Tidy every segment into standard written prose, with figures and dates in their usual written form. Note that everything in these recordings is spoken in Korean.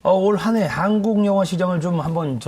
올 한 해 한국 영화 시장을 좀 한번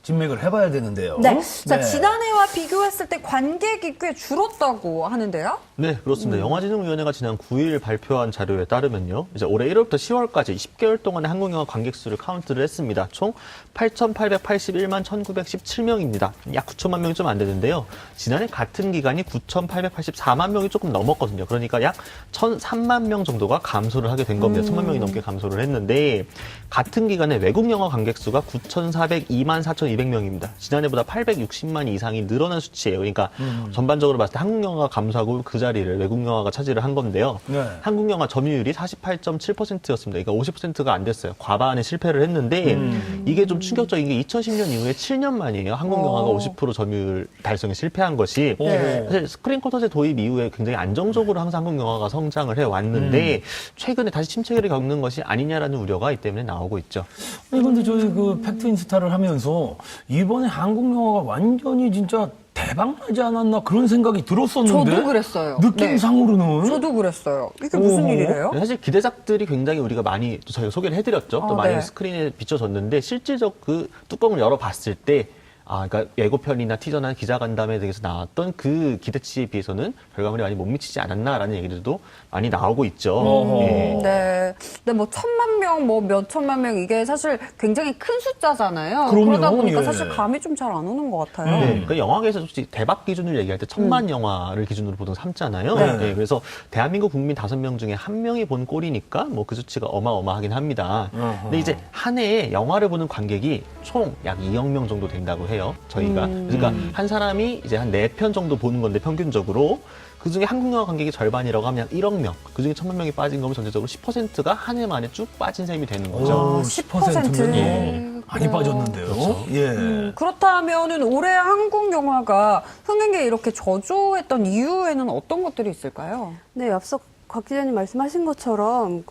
진맥을 해봐야 되는데요. 네. 자, 지난해와 비교했을 때 관객이 꽤 줄었다고 하는데요? 네, 그렇습니다. 영화진흥위원회가 지난 9일 발표한 자료에 따르면요. 이제 올해 1월부터 10월까지 20개월 동안의 한국 영화 관객 수를 카운트를 했습니다. 총 8,881만 1,917명입니다. 약 9천만 명이 좀 안 되는데요. 지난해 같은 기간이 9,884만 명이 조금 넘었거든요. 그러니까 약 1,003만 명 정도가 감소를 하게 된 겁니다. 1,000만 명이 넘게 감소를 했는데 같은 기간에 외국 영화 관객 수가 9,402만 4,200명입니다. 지난해보다 860만 이상이 늘어난 수치예요. 그러니까 전반적으로 봤을 때 한국 영화가 감소하고 그 자리를 외국 영화가 차지를 한 건데요. 네. 한국 영화 점유율이 48.7%였습니다. 그러니까 50%가 안 됐어요. 과반에 실패를 했는데 이게 좀 충격적인 게 2010년 이후에 7년 만이에요. 한국 영화가 50% 점유율 달성에 실패한 것이. 네. 사실 스크린 쿼터제 도입 이후에 굉장히 안정적으로 항상 한국 영화가 성장을 해왔는데 최근에 다시 침체기를 겪는 것이 아니냐라는 우려가 이 때문에 나오고 있죠. 아니, 근데 저희 그 팩트 인스타를 하면서 이번에 한국 영화가 완전히 진짜 대박나지 않았나 그런 생각이 들었었는데. 저도 그랬어요. 느낌상으로는. 네. 저도 그랬어요. 이게 무슨 일이래요? 사실 기대작들이 굉장히 우리가 많이 또 저희가 소개를 해드렸죠. 또 많이 네. 스크린에 비춰졌는데 실질적 그 뚜껑을 열어봤을 때 그러니까 예고편이나 티저나 기자간담회 등에서 나왔던 그 기대치에 비해서는 결과물이 많이 못 미치지 않았나라는 얘기들도 많이 나오고 있죠. 예. 네. 근데 뭐 1,000만 명, 뭐 몇천만 명 이게 사실 굉장히 큰 숫자잖아요. 그럼요. 그러다 보니까 예. 사실 감이 좀 잘 안 오는 것 같아요. 네, 그러니까 영화계에서 솔직히 대박 기준을 얘기할 때 1,000만 영화를 기준으로 보통 삼잖아요. 네. 네, 그래서 대한민국 국민 5명 중에 1명이 본 꼴이니까 뭐 그 수치가 어마어마하긴 합니다. 근데 이제 한 해에 영화를 보는 관객이 총 약 2억 명 정도 된다고 해요. 저희가. 그러니까 한 사람이 이제 한 4편 정도 보는 건데 평균적으로 그중에 한국 영화 관객이 절반이라고 하면 1억 명. 그중에 1,000만 명이 빠진 거면 전체적으로 10%가 한 해 만에 쭉 빠진 셈이 되는 거죠. 10%면 예. 많이 빠졌는데요. 그렇죠. 예. 그렇다면은 올해 한국 영화가 흥행에 이렇게 저조했던 이유에는 어떤 것들이 있을까요? 네, 앞서 곽 기자님 말씀하신 것처럼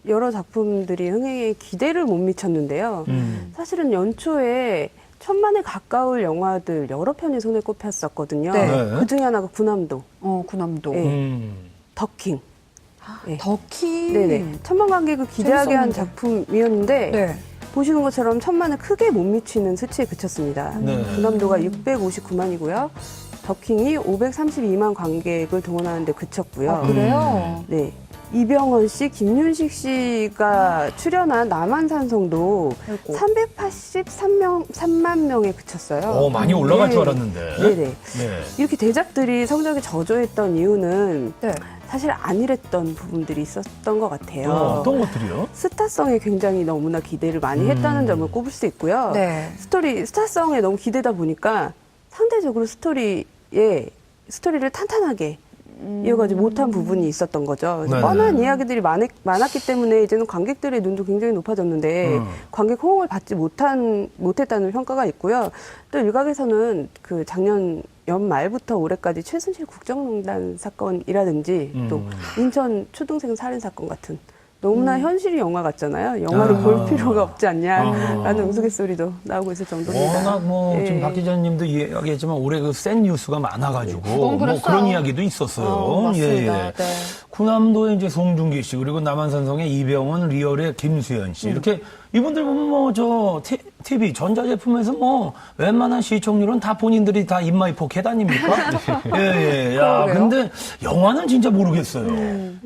여러 작품들이 흥행에 기대를 못 미쳤는데요. 사실은 연초에 1,000만에 가까울 영화들 여러 편이 손에 꼽혔었거든요. 네. 그 중에 하나가 군함도, 군함도. 네. 더킹. 네. 더키. 네네. 1,000만 관객을 기대하게 한 재밌었는데. 작품이었는데 네. 보시는 것처럼 1,000만에 크게 못 미치는 수치에 그쳤습니다. 네. 군함도가 659만이고요. 더킹이 532만 관객을 동원하는데 그쳤고요. 그래요? 네. 이병헌 씨, 김윤식 씨가 출연한 남한산성도 아이고. 383만 명에 그쳤어요. 많이 올라갈 네. 줄 알았는데. 네네. 네. 이렇게 대작들이 성적이 저조했던 이유는 네. 사실 안일했던 부분들이 있었던 것 같아요. 어떤 것들이요? 스타성에 굉장히 너무나 기대를 많이 했다는 점을 꼽을 수 있고요. 네. 스타성에 너무 기대다 보니까 상대적으로 스토리를 탄탄하게 이어가지 못한 부분이 있었던 거죠. 그래서 네네. 뻔한 이야기들이 많았기 때문에 이제는 관객들의 눈도 굉장히 높아졌는데 관객 호응을 받지 못했다는 평가가 있고요. 또 일각에서는 그 작년 연말부터 올해까지 최순실 국정농단 사건이라든지 또 인천 초등생 살인 사건 같은 너무나 현실이 영화 같잖아요. 영화를 볼 필요가 없지 않냐라는 우스갯소리도 나오고 있을 정도입니다. 워낙 지금 예. 박 기자님도 이야기했지만 올해 그 센 뉴스가 많아가지고 그건 그랬어요. 그런 이야기도 있었어요. 맞습니다. 네. 군함도의 이제 송중기 씨 그리고 남한산성의 이병헌, 리얼의 김수현 씨 이렇게 이분들 보면 TV 전자제품에서 웬만한 시청률은 다 본인들이 다 입마이 포켓 아닙니까? 예. 야, 그러게요. 근데 영화는 진짜 모르겠어요.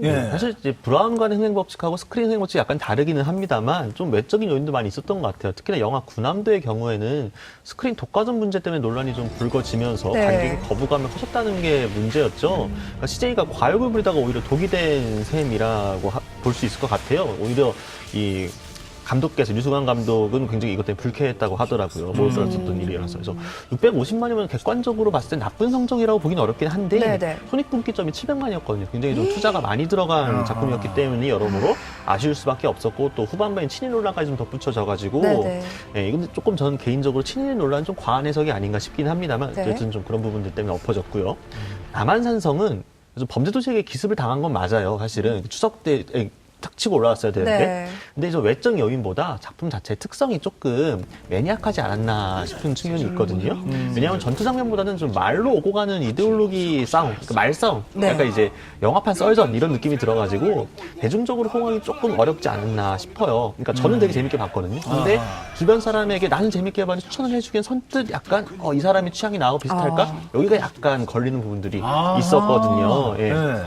예. 사실 이제 브라운관의 흥행 법칙하고 스크린 흥행 법칙이 약간 다르기는 합니다만 좀 외적인 요인도 많이 있었던 것 같아요. 특히나 영화 군함도의 경우에는 스크린 독과점 문제 때문에 논란이 좀 불거지면서 네. 관객의 거부감이 커졌다는 게 문제였죠. 그러니까 CJ가 과욕을 부리다가 오히려 독이 된 셈이라고 볼 수 있을 것 같아요. 오히려 이 감독께서 류승환 감독은 굉장히 이것 때문에 불쾌했다고 하더라고요. 몰랐었던 일이라서. 그래서 650만이면 객관적으로 봤을 때 나쁜 성적이라고 보기는 어렵긴 한데 네네. 손익분기점이 700만이었거든요. 굉장히 좀 투자가 많이 들어간 작품이었기 때문에 여러모로 아쉬울 수밖에 없었고 또 후반부엔 친일 논란까지 좀 덧붙여져가지고 네네. 예, 이건 조금 저는 개인적으로 친일 논란 좀 과한 해석이 아닌가 싶긴 합니다만 네. 어쨌든 좀 그런 부분들 때문에 엎어졌고요. 남한산성은 범죄도시에게 기습을 당한 건 맞아요. 사실은 추석 때 탁 치고 올라왔어야 되는데 네. 근데 저 외적 요인보다 작품 자체의 특성이 조금 매니악하지 않았나 싶은 측면이 있거든요. 왜냐하면 전투 장면보다는 좀 말로 오고 가는 이데올로기 싸움, 그러니까 말싸움, 네. 약간 이제 영화판 썰전 이런 느낌이 들어가지고 대중적으로 호응하기 조금 어렵지 않았나 싶어요. 그러니까 저는 되게 재밌게 봤거든요. 근데 주변 사람에게 나는 재밌게 봤는데 추천을 해주기엔 선뜻 약간 이 사람이 취향이 나하고 비슷할까? 여기가 약간 걸리는 부분들이 있었거든요. 예. 네.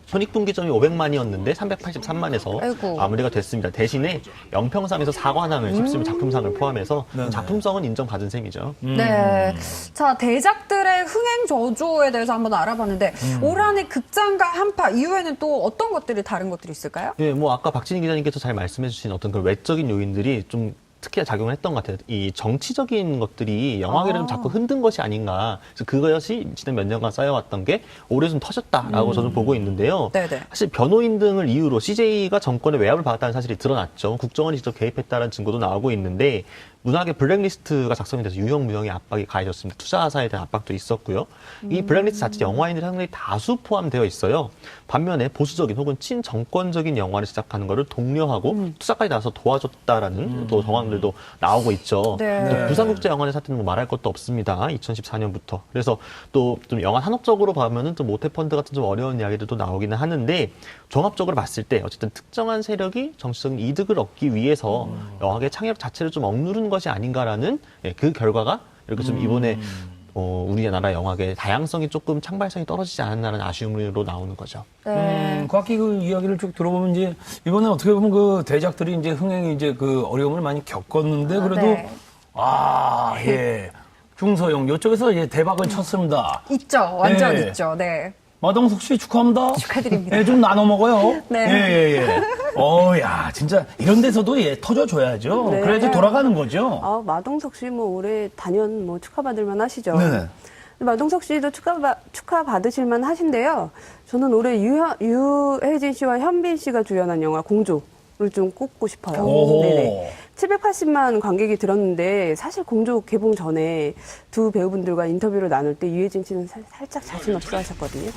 손익분기점이 500만이었는데 383만에서 아이고. 마무리가 됐습니다. 대신에 영평상에서 사관왕을 휩쓰는 작품상을 포함해서 작품성은 인정받은 셈이죠. 네. 자, 대작들의 흥행 저조에 대해서 한번 알아봤는데 올 한해 극장과 한파 이후에는 또 어떤 것들이 다른 것들이 있을까요? 예, 뭐 아까 박진희 기자님께서 잘 말씀해주신 어떤 그 외적인 요인들이 좀 특히 작용을 했던 것 같아요. 이 정치적인 것들이 영화계를 좀 자꾸 흔든 것이 아닌가. 그래서 그것이 지난 몇 년간 쌓여왔던 게 올해 좀 터졌다라고 저는 보고 있는데요. 네네. 사실 변호인 등을 이유로 CJ가 정권의 외압을 받았다는 사실이 드러났죠. 국정원이 직접 개입했다는 증거도 나오고 있는데 문학의 블랙리스트가 작성이 돼서 유형 무형의 압박이 가해졌습니다. 투자사에 대한 압박도 있었고요. 이 블랙리스트 자체 영화인들이 상당히 다수 포함되어 있어요. 반면에 보수적인 혹은 친정권적인 영화를 제작하는 것을 독려하고 투자까지 나와서 도와줬다라는 또 정황들도 나오고 있죠. 네. 또 부산국제영화제 사태는 뭐 말할 것도 없습니다. 2014년부터. 그래서 또 좀 영화 산업적으로 보면은 또 모태펀드 같은 좀 어려운 이야기들도 나오기는 하는데 종합적으로 봤을 때 어쨌든 특정한 세력이 정치적인 이득을 얻기 위해서 영화계 창의력 자체를 좀 억누른 것이 아닌가라는 그 결과가 이렇게 좀 이번에 우리나라 영화계 다양성이 조금 창발성이 떨어지지 않았나라는 아쉬움으로 나오는 거죠. 네. 곽기 그 이야기를 쭉 들어보면 이제 이번에 어떻게 보면 그 대작들이 이제 흥행이 이제 그 어려움을 많이 겪었는데 그래도 네. 예. 중서용 이쪽에서 이제 대박을 쳤습니다. 있죠. 완전 네. 있죠. 네. 마동석 씨 축하합니다. 축하드립니다. 예, 좀 나눠 먹어요. 네. 예. 야, 진짜 이런 데서도 터져줘야죠. 네. 그래야지 돌아가는 거죠. 마동석 씨 뭐 올해 단연 뭐 축하받을 만 하시죠. 네네. 마동석 씨도 축하받으실 만 하신데요. 저는 올해 유해진 씨와 현빈 씨가 주연한 영화 공조를 좀 꼽고 싶어요. 오호. 네네. 780만 관객이 들었는데 사실 공조 개봉 전에 두 배우분들과 인터뷰를 나눌 때 유해진 씨는 살짝 자신 없어 하셨거든요.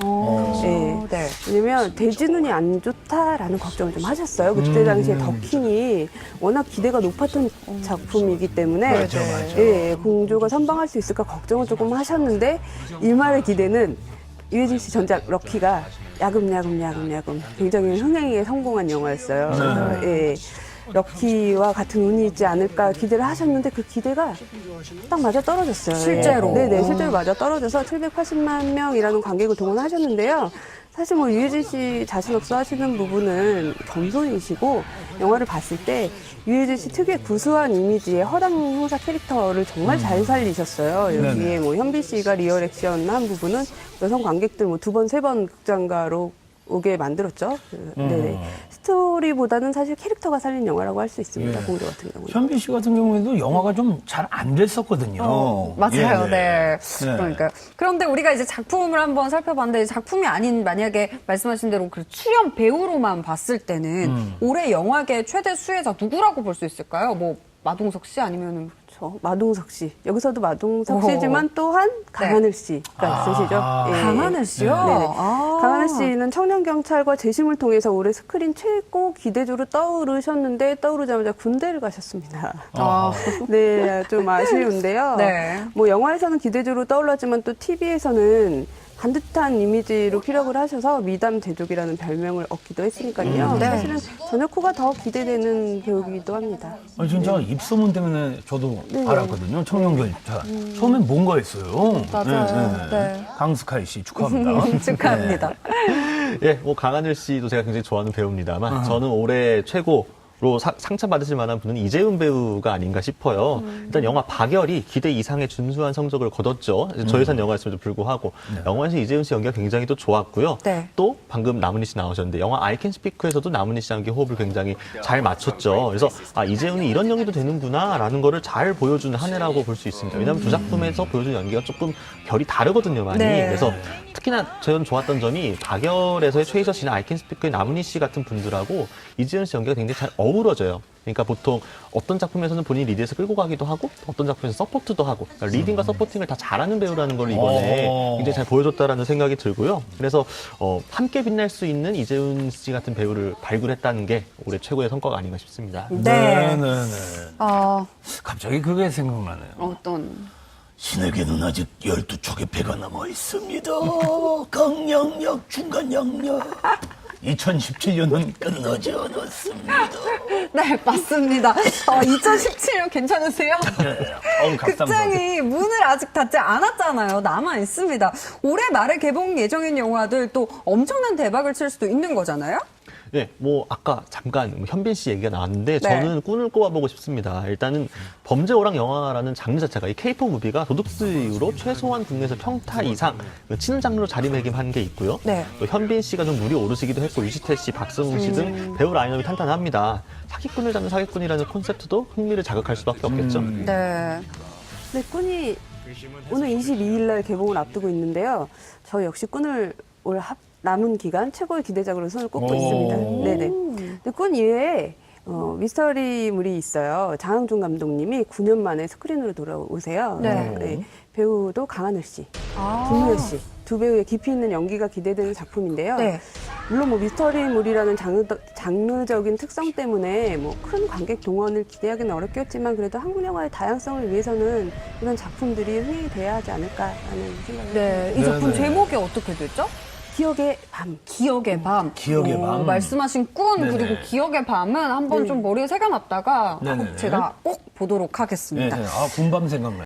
네. 네. 왜냐면 대진운이 안 좋다라는 걱정을 좀 하셨어요. 그때 당시에 더킹이 워낙 기대가 높았던 작품이기 때문에 맞아. 예, 공조가 선방할 수 있을까 걱정을 조금 하셨는데 일말의 기대는 유해진 씨 전작 럭키가 야금야금 굉장히 흥행에 성공한 영화였어요. 그래서 예, 럭키와 같은 운이 있지 않을까 기대를 하셨는데 그 기대가 딱 맞아 떨어졌어요. 실제로? 네네, 실제로 맞아 떨어져서 780만 명이라는 관객을 동원하셨는데요. 사실 뭐 유해진 씨 자신 없어 하시는 부분은 겸손이시고 영화를 봤을 때 유해진 씨 특유의 구수한 이미지의 허당 형사 캐릭터를 정말 잘 살리셨어요. 여기에 뭐 현빈 씨가 리얼 액션 한 부분은 여성 관객들 뭐 2번, 3번 극장가로 오게 만들었죠. 네네. 스토리보다는 사실 캐릭터가 살린 영화라고 할 수 있습니다. 공조 같은 경우는. 현빈 씨 같은 경우에도 영화가 좀 잘 안 됐었거든요. 맞아요. 예, 네. 네. 그러니까. 그런데 우리가 이제 작품을 한번 살펴봤는데 작품이 아닌 만약에 말씀하신 대로 그 출연 배우로만 봤을 때는 올해 영화계 최대 수혜자 누구라고 볼 수 있을까요? 뭐 마동석 씨 아니면은 마동석 씨. 여기서도 마동석 씨지만 또한 강하늘 씨가 있으시죠. 예. 강하늘 씨요? 네네. 아. 강하늘 씨는 청년경찰과 재심을 통해서 올해 스크린 최고 기대주로 떠오르셨는데 떠오르자마자 군대를 가셨습니다. 네, 좀 아쉬운데요. 네. 뭐 영화에서는 기대주로 떠올랐지만 또 TV에서는 반듯한 이미지로 피력을 하셔서 미담 제조기라는 별명을 얻기도 했으니까요. 네. 사실은 전혁후가 더 기대되는 배우이기도 합니다. 아니, 진짜 입소문 때문에 저도 알았거든요. 청년결자. 처음엔 뭔가 했어요. 맞아요. 네. 강스카이 씨 축하합니다. 축하합니다. 예, 뭐 강하늘 씨도 제가 굉장히 좋아하는 배우입니다만 저는 올해 최고로 상처받으실 만한 분은 이재훈 배우가 아닌가 싶어요. 일단 영화 박열이 기대 이상의 준수한 성적을 거뒀죠. 저예산 영화였음에도 불구하고 영화에서 이재훈 씨 연기가 굉장히 또 좋았고요. 네. 또 방금 나문희 씨 나오셨는데 영화 I Can Speak에서도 나문희 씨와 함께 호흡을 굉장히 잘 맞췄죠. 그래서 이재훈이 이런 연기도 되는구나라는 거를 잘 보여주는 한 해라고 볼 수 있습니다. 왜냐하면 두 작품에서 보여준 연기가 조금 결이 다르거든요, 많이. 네. 그래서 특히나 저는 좋았던 점이 박열에서의 최희서 씨나 I Can Speak의 나문희 씨 같은 분들하고 이재훈 씨 연기가 굉장히 잘 어우러져요. 그러니까 보통 어떤 작품에서는 본인이 리드해서 끌고 가기도 하고 어떤 작품에서 서포트도 하고 그러니까 리딩과 서포팅을 다 잘하는 배우라는 걸 이번에 굉장히 잘 보여줬다라는 생각이 들고요. 그래서 함께 빛날 수 있는 이재훈 씨 같은 배우를 발굴했다는 게 올해 최고의 성과가 아닌가 싶습니다. 네. 네네네. 아, 갑자기 그게 생각나네요. 어떤. 신에게는 아직 12척의 배가 남아 있습니다. 강양역, 중간양역. 2017년은 끝나지 않았습니다. 네, 맞습니다. 2017년 괜찮으세요? 네. 극장이 문을 아직 닫지 않았잖아요. 남아 있습니다. 올해 말에 개봉 예정인 영화들 또 엄청난 대박을 칠 수도 있는 거잖아요? 네, 아까 잠깐 현빈 씨 얘기가 나왔는데 네. 저는 꾼을 꼽아보고 싶습니다. 일단은 범죄오락 영화라는 장르 자체가 이 K-pop 무비가 도둑스 이후로 최소한 국내에서 평타 이상 치는 장르로 자리매김한 게 있고요. 네. 또 현빈 씨가 좀 물이 오르시기도 했고 유시태 씨, 박성웅 씨 등 배우 라인업이 탄탄합니다. 사기꾼을 잡는 사기꾼이라는 콘셉트도 흥미를 자극할 수밖에 없겠죠. 네. 네, 꾼이 오늘 22일 날 개봉을 앞두고 있는데요. 저 역시 꾼을 올 남은 기간 최고의 기대작으로 손을 꼽고 있습니다. 네네. 근데 꾼 이외에 미스터리물이 있어요. 장항준 감독님이 9년 만에 스크린으로 돌아오세요. 네. 배우도 강하늘 씨, 아. 김무현 씨 두 배우의 깊이 있는 연기가 기대되는 작품인데요. 네. 물론 미스터리물이라는 장르적인 특성 때문에 큰 관객 동원을 기대하기는 어렵겠지만 그래도 한국 영화의 다양성을 위해서는 이런 작품들이 흥행이 돼야 하지 않을까라는 생각이 네. 이 작품 제목이 어떻게 되죠? 기억의 밤. 기억의 밤. 기억의 밤. 말씀하신 꾼 네네. 그리고 기억의 밤은 한번 좀 머리에 새겨놨다가 네네. 제가 꼭 보도록 하겠습니다. 네. 군밤 생각나요.